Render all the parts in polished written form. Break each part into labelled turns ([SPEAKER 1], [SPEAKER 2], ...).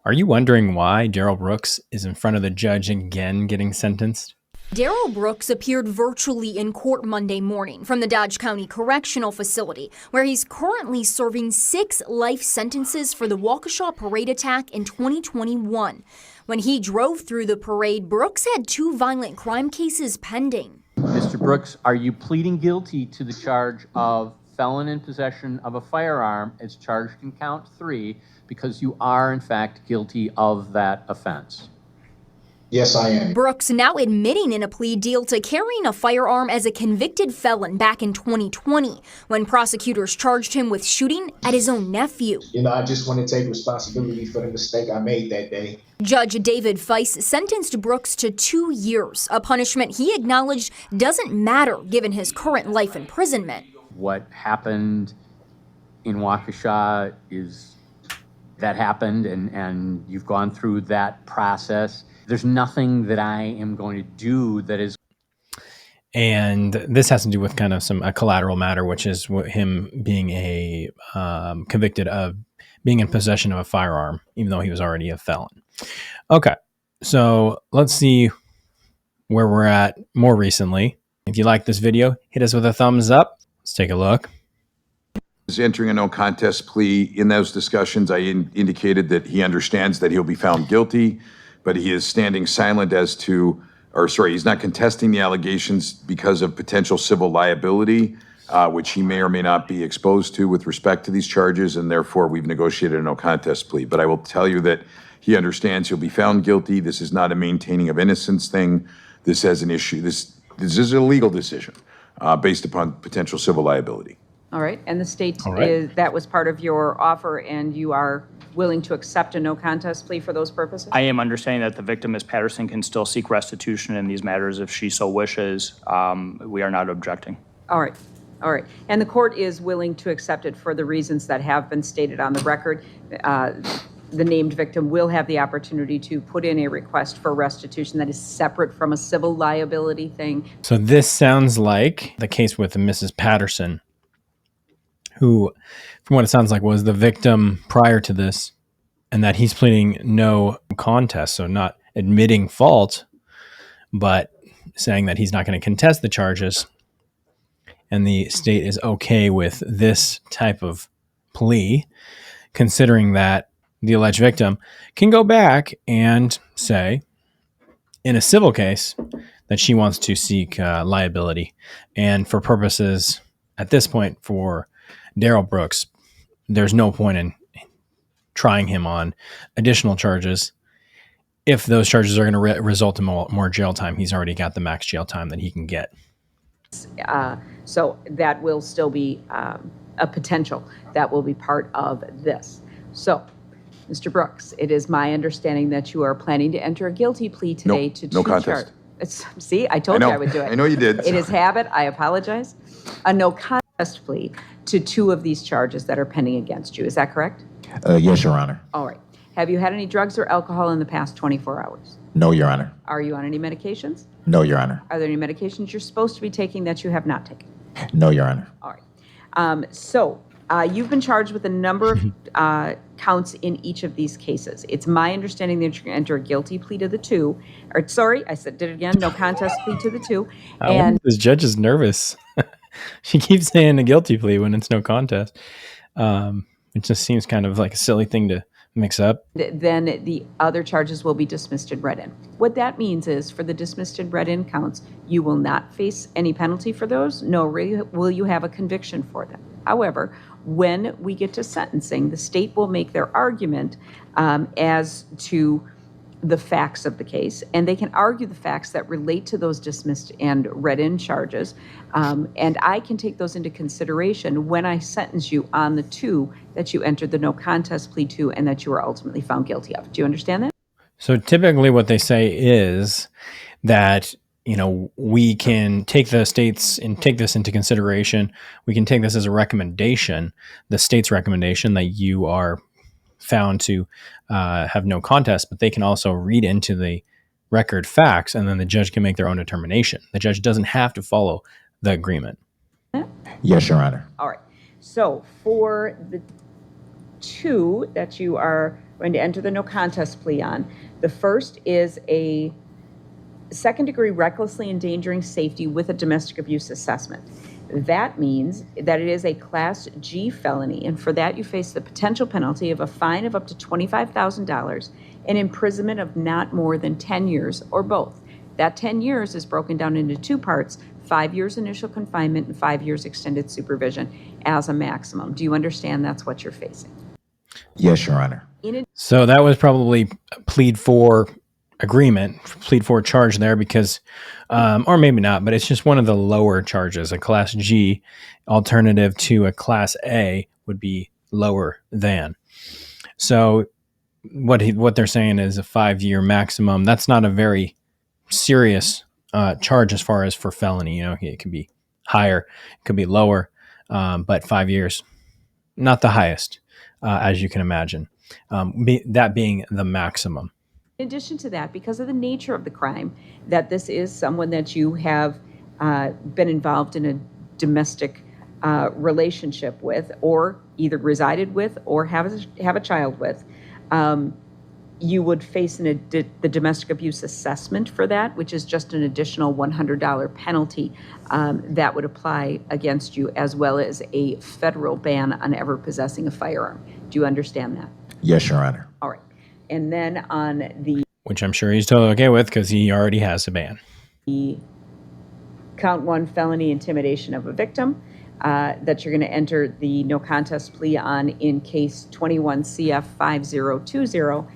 [SPEAKER 1] Are you wondering why Daryl Brooks is in front of the judge again getting sentenced?
[SPEAKER 2] Daryl Brooks appeared virtually in court Monday morning from the Dodge County Correctional Facility, where he's currently serving 6 life sentences for the Waukesha parade attack in 2021. When he drove through the parade, Brooks had 2 violent crime cases pending.
[SPEAKER 3] Mr. Brooks, are you pleading guilty to the charge of felon in possession of a firearm as charged in count 3 because you are, in fact, guilty of that offense?
[SPEAKER 4] Yes, I am.
[SPEAKER 2] Brooks now admitting in a plea deal to carrying a firearm as a convicted felon back in 2020 when prosecutors charged him with shooting at his own nephew.
[SPEAKER 4] I just want to take responsibility for the mistake I made that day.
[SPEAKER 2] Judge David Feist sentenced Brooks to 2 years, a punishment he acknowledged doesn't matter given his current life imprisonment.
[SPEAKER 3] What happened in Waukesha is that happened, and you've gone through that process. There's nothing that I am going to do that is.
[SPEAKER 1] And this has to do with kind of a collateral matter, which is him being convicted of being in possession of a firearm, even though he was already a felon. Okay, so let's see where we're at more recently. If you like this video, hit us with a thumbs up. Let's take a look.
[SPEAKER 5] Is entering a no contest plea. In those discussions, I indicated that he understands that he'll be found guilty, but he is standing silent as to, he's not contesting the allegations because of potential civil liability, which he may or may not be exposed to with respect to these charges, and therefore we've negotiated a no contest plea. But I will tell you that he understands he'll be found guilty. This is not a maintaining of innocence thing. This has an issue. This is a legal decision based upon potential civil liability.
[SPEAKER 6] All right, and the state that was part of your offer, and you are willing to accept a no contest plea for those purposes?
[SPEAKER 7] I am understanding that the victim, Ms. Patterson, can still seek restitution in these matters if she so wishes. We are not objecting.
[SPEAKER 6] All right. All right. And the court is willing to accept it for the reasons that have been stated on the record. The named victim will have the opportunity to put in a request for restitution that is separate from a civil liability thing.
[SPEAKER 1] So this sounds like the case with Mrs. Patterson, who, from what it sounds like, was the victim prior to this, and that he's pleading no contest, so not admitting fault, but saying that he's not going to contest the charges, and the state is okay with this type of plea, considering that the alleged victim can go back and say, in a civil case, that she wants to seek liability. And for purposes, at this point, for Daryl Brooks, there's no point in trying him on additional charges. If those charges are going to result in more jail time, he's already got the max jail time that he can get.
[SPEAKER 6] So that will still be a potential that will be part of this. So, Mr. Brooks, it is my understanding that you are planning to enter a guilty plea today to
[SPEAKER 5] no contest.
[SPEAKER 6] See, I told you I would do it.
[SPEAKER 5] I know you did.
[SPEAKER 6] It is habit. I apologize. A no contest plea to 2 of these charges that are pending against you. Is that correct?
[SPEAKER 4] Yes, Your Honor.
[SPEAKER 6] All right. Have you had any drugs or alcohol in the past 24 hours?
[SPEAKER 4] No, Your Honor.
[SPEAKER 6] Are you on any medications?
[SPEAKER 4] No, Your Honor.
[SPEAKER 6] Are there any medications you're supposed to be taking that you have not taken?
[SPEAKER 4] No, Your Honor.
[SPEAKER 6] All right. So you've been charged with a number of counts in each of these cases. It's my understanding that you're going to enter a guilty plea to the 2. Or sorry, I did it again. No contest plea to the 2.
[SPEAKER 1] And this judge is nervous. She keeps saying a guilty plea when it's no contest. It just seems kind of like a silly thing to mix up.
[SPEAKER 6] Then the other charges will be dismissed and read in. What that means is for the dismissed and read in counts, you will not face any penalty for those, nor will you have a conviction for them. However, when we get to sentencing, the state will make their argument as to the facts of the case, and they can argue the facts that relate to those dismissed and read in charges, and I can take those into consideration when I sentence you on the 2 that you entered the no contest plea to and that you were ultimately found guilty of. Do you understand that?
[SPEAKER 1] So typically what they say is that, we can take the states and take this into consideration. We can take this as a recommendation, the state's recommendation that you are found to have no contest, but they can also read into the record facts, and then the judge can make their own determination. The judge doesn't have to follow the agreement.
[SPEAKER 4] Yes, Your Honor.
[SPEAKER 6] All right. So for the two that you are going to enter the no contest plea on. The first is a second-degree recklessly endangering safety with a domestic abuse assessment. That means that it is a Class G felony, and for that you face the potential penalty of a fine of up to $25,000 and imprisonment of not more than 10 years or both. That 10 years is broken down into two parts: 5 years initial confinement and 5 years extended supervision as a maximum. Do you understand that's what you're facing?
[SPEAKER 8] Yes, Your Honor.
[SPEAKER 1] So that was probably a plead for agreement, plead for charge there because, or maybe not, but it's just one of the lower charges. A Class G alternative to a Class A would be lower than. So what they're saying is a 5-year maximum. That's not a very serious charge as far as for felony. You know, it could be higher, it could be lower, but 5 years, not the highest, as you can imagine. That being the maximum.
[SPEAKER 6] In addition to that, because of the nature of the crime, that this is someone that you have been involved in a domestic relationship with, or either resided with, or have a child with, you would face the domestic abuse assessment for that, which is just an additional $100 penalty that would apply against you, as well as a federal ban on ever possessing a firearm. Do you understand that?
[SPEAKER 8] Yes, Your Honor.
[SPEAKER 6] All right. And then on
[SPEAKER 1] which I'm sure he's totally okay with because he already has a ban.
[SPEAKER 6] The count 1 felony intimidation of a victim that you're going to enter the no contest plea on in case 21 CF 5020.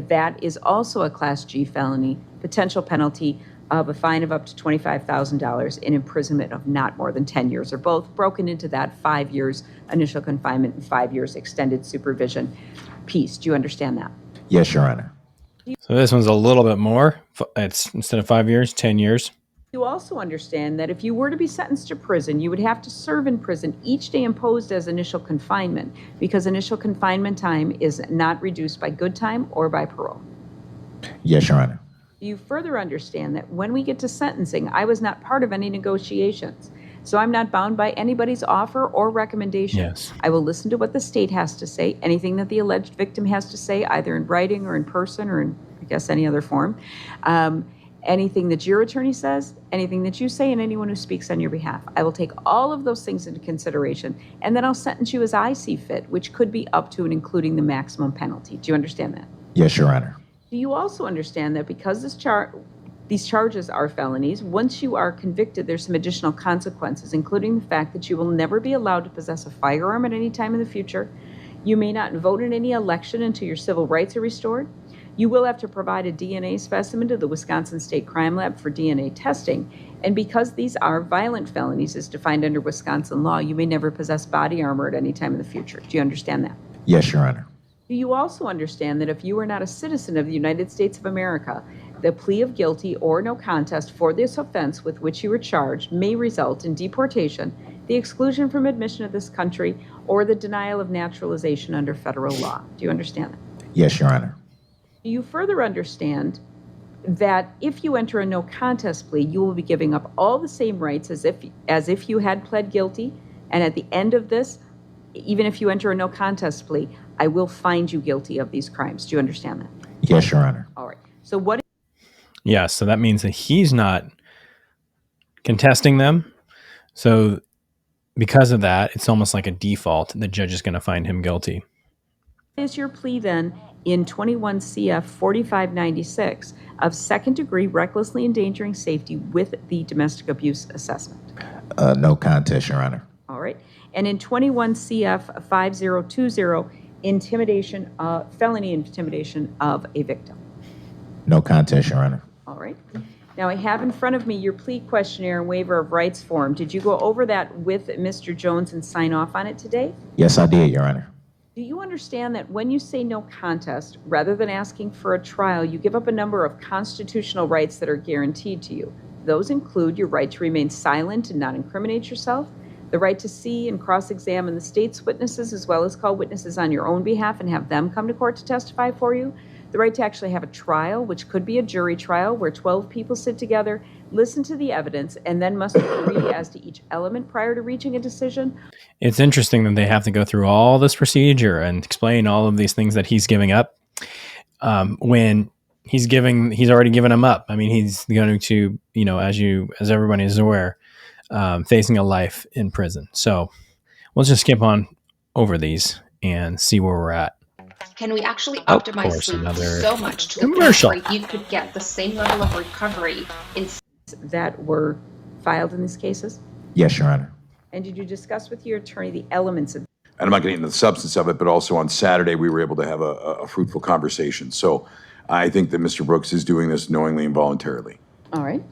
[SPEAKER 6] That is also a Class G felony, potential penalty of a fine of up to $25,000 and imprisonment of not more than 10 years, or both, broken into that 5 years initial confinement and 5 years extended supervision piece. Do you understand that?
[SPEAKER 8] Yes, Your Honor.
[SPEAKER 1] So this one's a little bit more. It's instead of 5 years, 10 years.
[SPEAKER 6] You also understand that if you were to be sentenced to prison, you would have to serve in prison each day imposed as initial confinement, because initial confinement time is not reduced by good time or by parole.
[SPEAKER 8] Yes, Your Honor.
[SPEAKER 6] You further understand that when we get to sentencing, I was not part of any negotiations. So I'm not bound by anybody's offer or recommendation.
[SPEAKER 1] Yes.
[SPEAKER 6] I will listen to what the state has to say, anything that the alleged victim has to say, either in writing or in person or in, I guess, any other form. Anything that your attorney says, anything that you say, and anyone who speaks on your behalf. I will take all of those things into consideration, and then I'll sentence you as I see fit, which could be up to and including the maximum penalty. Do you understand that?
[SPEAKER 8] Yes, Your Honor.
[SPEAKER 6] Do you also understand that because these charges are felonies, once you are convicted, there's some additional consequences, including the fact that you will never be allowed to possess a firearm at any time in the future. You may not vote in any election until your civil rights are restored. You will have to provide a DNA specimen to the Wisconsin State Crime Lab for DNA testing. And because these are violent felonies as defined under Wisconsin law, you may never possess body armor at any time in the future. Do you understand that?
[SPEAKER 8] Yes, Your Honor.
[SPEAKER 6] Do you also understand that if you are not a citizen of the United States of America, the plea of guilty or no contest for this offense with which you were charged may result in deportation, the exclusion from admission to this country, or the denial of naturalization under federal law? Do you understand that?
[SPEAKER 8] Yes, Your Honor.
[SPEAKER 6] Do you further understand that if you enter a no contest plea, you will be giving up all the same rights as if you had pled guilty, and at the end of this, even if you enter a no contest plea, I will find you guilty of these crimes? Do you understand that?
[SPEAKER 8] Yes, Your Honor.
[SPEAKER 6] All right. So what?
[SPEAKER 1] Yeah, so that means that he's not contesting them. So because of that, it's almost like a default. The judge is going to find him guilty.
[SPEAKER 6] Is your plea then in 21 CF 4596 of second-degree recklessly endangering safety with the domestic abuse assessment?
[SPEAKER 8] No contest, Your Honor.
[SPEAKER 6] All right. And in 21 CF 5020, intimidation, felony intimidation of a victim?
[SPEAKER 8] No contest, Your Honor.
[SPEAKER 6] All right. Now, I have in front of me your plea questionnaire and waiver of rights form. Did you go over that with Mr. Jones and sign off on it today?
[SPEAKER 8] Yes, I did, Your Honor.
[SPEAKER 6] Do you understand that when you say no contest, rather than asking for a trial, you give up a number of constitutional rights that are guaranteed to you? Those include your right to remain silent and not incriminate yourself, the right to see and cross-examine the state's witnesses, as well as call witnesses on your own behalf and have them come to court to testify for you, the right to actually have a trial, which could be a jury trial where 12 people sit together, listen to the evidence, and then must agree as to each element prior to reaching a decision.
[SPEAKER 1] It's interesting that they have to go through all this procedure and explain all of these things that he's giving up when he's already given them up. I mean, he's going to, as everybody is aware, facing a life in prison. So let's just skip on over these and see where we're at.
[SPEAKER 9] Can we actually optimize
[SPEAKER 1] course,
[SPEAKER 9] sleep
[SPEAKER 1] another
[SPEAKER 9] so much to
[SPEAKER 1] commercial.
[SPEAKER 9] a point where you could get the same level of recovery in
[SPEAKER 6] That were filed in these cases?
[SPEAKER 8] Yes, Your Honor.
[SPEAKER 6] And did you discuss with your attorney the elements of
[SPEAKER 5] And I'm not getting into the substance of it, but also on Saturday, we were able to have a fruitful conversation. So I think that Mr. Brooks is doing this knowingly and voluntarily.
[SPEAKER 6] All right.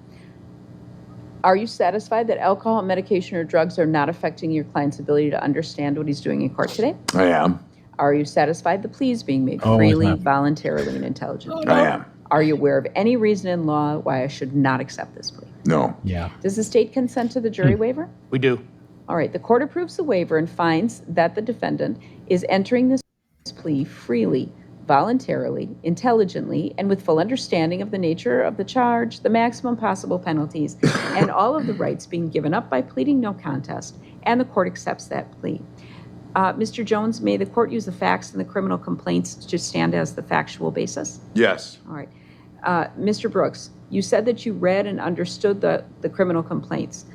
[SPEAKER 6] Are you satisfied that alcohol, medication, or drugs are not affecting your client's ability to understand what he's doing in court today?
[SPEAKER 5] I am.
[SPEAKER 6] Are you satisfied the plea is being made
[SPEAKER 1] Oh,
[SPEAKER 6] freely,
[SPEAKER 1] it's not.
[SPEAKER 6] voluntarily, and intelligently?
[SPEAKER 5] I am.
[SPEAKER 6] Are you aware of any reason in law why I should not accept this plea?
[SPEAKER 5] No.
[SPEAKER 1] Yeah.
[SPEAKER 6] Does the state consent to the jury waiver?
[SPEAKER 7] We do.
[SPEAKER 6] All right, the court approves the waiver and finds that the defendant is entering this plea freely, voluntarily, intelligently, and with full understanding of the nature of the charge, the maximum possible penalties, and all of the rights being given up by pleading no contest, and the court accepts that plea. Mr. Jones, may the court use the facts in the criminal complaints to stand as the factual basis?
[SPEAKER 5] Yes.
[SPEAKER 6] All right. Mr. Brooks, you said that you read and understood the criminal complaints.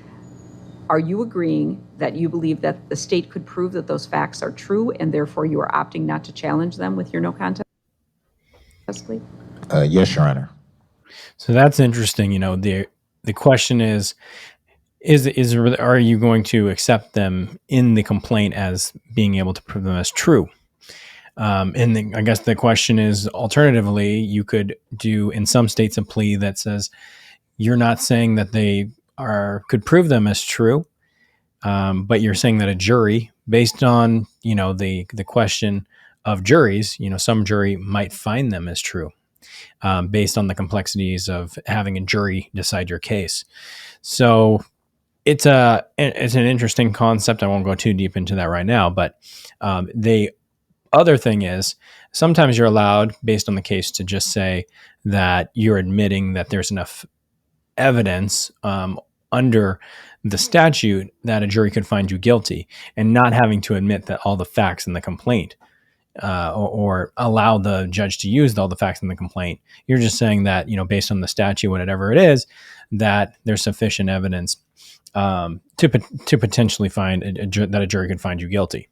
[SPEAKER 6] Are you agreeing that you believe that the state could prove that those facts are true and therefore you are opting not to challenge them with your no contest plea?
[SPEAKER 8] Yes, Your Honor.
[SPEAKER 1] So that's interesting. The question is are you going to accept them in the complaint as being able to prove them as true? I guess the question is, alternatively, you could do in some states a plea that says you're not saying that they could prove them as true, but you're saying that a jury, based on the question of juries, some jury might find them as true, based on the complexities of having a jury decide your case. So it's an interesting concept. I won't go too deep into that right now, but the other thing is sometimes you're allowed, based on the case, to just say that you're admitting that there's enough evidence under the statute that a jury could find you guilty, and not having to admit that all the facts in the complaint or allow the judge to use all the facts in the complaint. You're just saying that, based on the statute, whatever it is, that there's sufficient evidence to potentially find that a jury could find you guilty.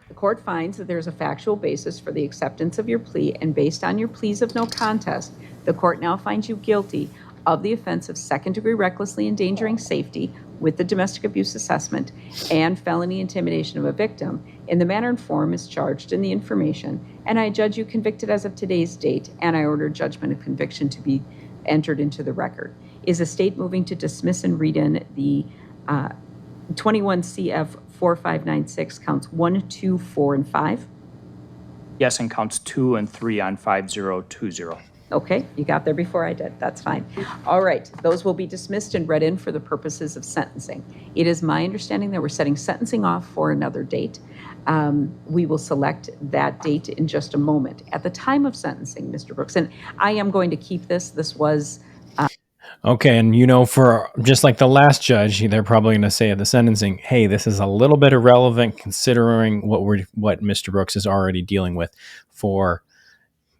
[SPEAKER 6] The court finds that there's a factual basis for the acceptance of your plea, and based on your pleas of no contest, the court now finds you guilty of the offense of second-degree recklessly endangering safety with the domestic abuse assessment and felony intimidation of a victim in the manner and form as charged in the information, and I judge you convicted as of today's date, and I order judgment of conviction to be entered into the record. Is the state moving to dismiss and read in the 21 CF 4596 counts 1, 2, 4, and 5?
[SPEAKER 7] Yes, and counts 2 and 3 on 5020.
[SPEAKER 6] Okay, you got there before I did. That's fine. All right, those will be dismissed and read in for the purposes of sentencing. It is my understanding that we're setting sentencing off for another date. We will select that date in just a moment. At the time of sentencing, Mr. Brooks, and I am going to keep this. This was
[SPEAKER 1] Okay, and for just like the last judge, they're probably going to say at the sentencing, "Hey, this is a little bit irrelevant considering what Mr. Brooks is already dealing with for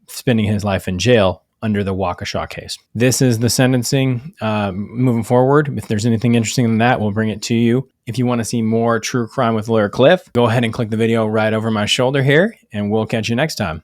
[SPEAKER 1] spending his life in jail under the Waukesha case." This is the sentencing moving forward. If there's anything interesting in that, we'll bring it to you. If you want to see more True Crime with Lawyer Cliff, go ahead and click the video right over my shoulder here, and we'll catch you next time.